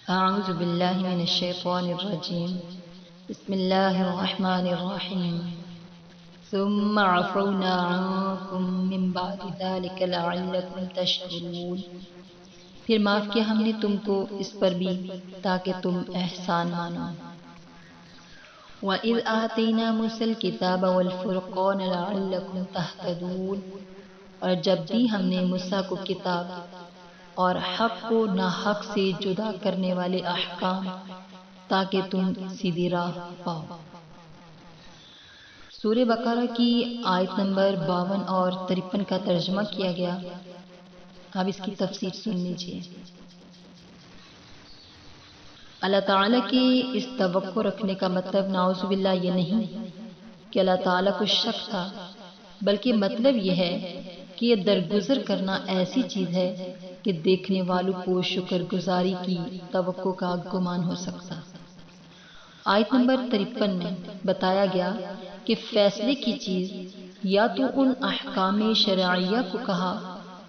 أعوذ بالله من الشيطان الرجيم. بسم الله الرحمن الرحيم. ثم عفونا عنكم من بعد ذلك لعلكم تشكرون. پھر معاف کیا ہم نے تم کو اس پر بھی تاکہ تم احسان مانو. وَإِذْ آتَيْنَا مُوسَى الْكِتَابَ وَالْفُرْقَانَ لَعَلَّكُمْ تَهْتَدُونَ. اور جب دی ہم نے موسیٰ کو کتاب اور حق کو ناحق سے جدا کرنے والے احکام تاکہ تم سیدھی راہ پاؤ. سورہ بقرہ کی آیت نمبر 52 اور 53 کا ترجمہ کیا گیا. اب اس کی تفسیر سن لیجیے. اللہ تعالیٰ کے اس توقع رکھنے کا مطلب نعوذ باللہ یہ نہیں کہ اللہ تعالیٰ کو شک تھا، بلکہ مطلب یہ ہے کہ یہ درگزر کرنا ایسی چیز ہے کہ دیکھنے والوں کو شکر گزاری کی توقع کا گمان ہو سکتا. آیت نمبر 53 میں بتایا گیا کہ فیصلے کی چیز یا تو ان احکام شرعیہ کو کہا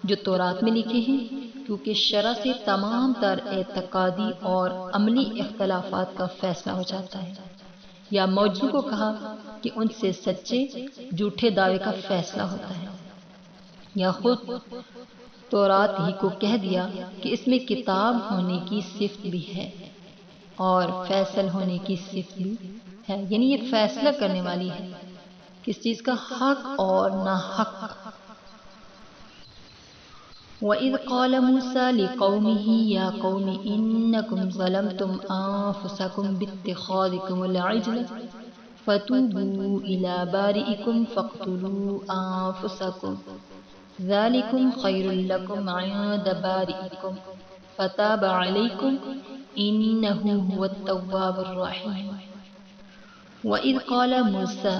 جو تورات میں لکھے ہیں، کیونکہ شرع سے تمام تر اعتقادی اور عملی اختلافات کا فیصلہ ہو جاتا ہے، یا موجزوں کو کہا کہ ان سے سچے جھوٹے دعوے کا فیصلہ ہوتا ہے، یا خود تورات ہی کو کہہ دیا کہ اس میں کتاب ہونے کی صفت بھی ہے اور فیصل ہونے کی صفت بھی ہے، یعنی یہ فیصلہ کرنے والی ہے کس چیز کا، حق اور ناحق. وَإِذْ قَالَ مُوسَىٰ لِقَوْمِهِ يَا قَوْمِ إِنَّكُمْ ظَلَمْتُمْ أَنفُسَكُمْ بِاتِّخَاذِكُمُ الْعِجْلَ فَتُوبُوا إِلَىٰ بَارِئِكُمْ فَاقْتُلُوا أَنفُسَكُمْ ذَلِكُمْ خَيْرٌ لَكُمْ عِندَ بَارِئِكُمْ فَتَابَ عَلَيْكُمْ إِنَّهُ هُوَ التَّوَّابُ الرَّحِيمُ. وَإِذْ قَالَ مُوسَىٰ،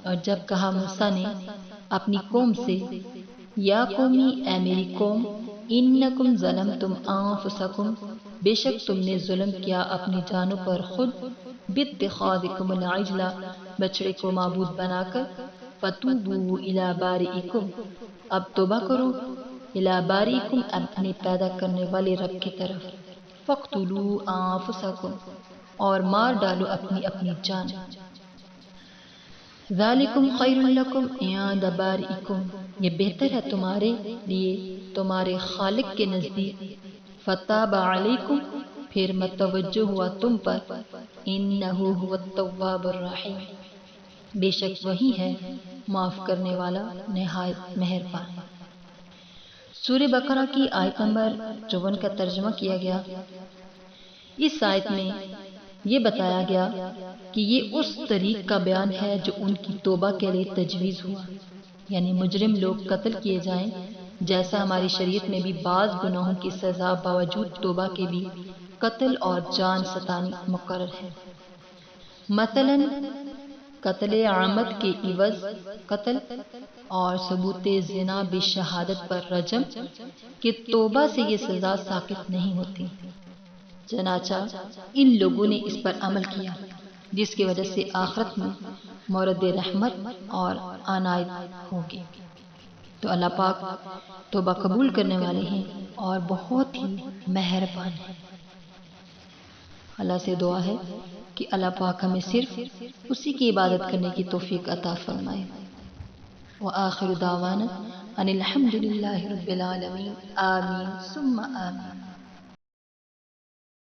اور جب کہا موسیٰ نے اپنی قوم سے، یا قومی اے میری قوم، انکم ظلمتم انفسکم، بے شک تم نے ظلم کیا اپنی جانوں پر خود، باتخاذکم العجل، بچڑے کو معبود بنا کر، فتوبوا الی بارئکم، اب توبہ کرو، الی بارئکم، اپنے پیدا کرنے والے رب کی طرف، فاقتلوا انفسکم، اور مار ڈالو اپنی اپنی جان. ذالکم خیر لکم عند بارئکم، یہ بہتر ہے تمہارے لیے تمہارے خالق کے نزدیک. فتاب علیکم، پھر متوجہ ہوا تم پر. انہ هو التواب الرحیم، بے شک وہی ہے معاف کرنے والا نہایت مہربان. سورہ بقرہ کی آیت نمبر 54 کا ترجمہ کیا گیا. اس آیت میں یہ بتایا گیا کہ یہ اس طریق کا بیان ہے جو ان کی توبہ کے لیے تجویز ہوا، یعنی مجرم لوگ قتل کیے جائیں، جیسا ہماری شریعت میں بھی بعض گناہوں کی سزا باوجود توبہ کے بھی قتل اور جان ستانی مقرر ہے. مثلا قتل عامد کے عوض قتل، اور ثبوت زنا بشہادت پر رجم، کہ توبہ سے یہ سزا ساقط نہیں ہوتی. چنانچہ ان لوگوں نے اس پر عمل کیا جس کی وجہ سے آخرت میں مورد رحمت اور عنایت ہوگی. تو اللہ پاک توبہ قبول کرنے والے ہیں اور بہت ہی مہربان ہیں. اللہ سے دعا ہے کہ اللہ پاک ہمیں صرف اسی کی عبادت کرنے کی توفیق عطا فرمائے. وآخر دعوانا ان الحمد للہ رب العالمین. آمین ثم آمین.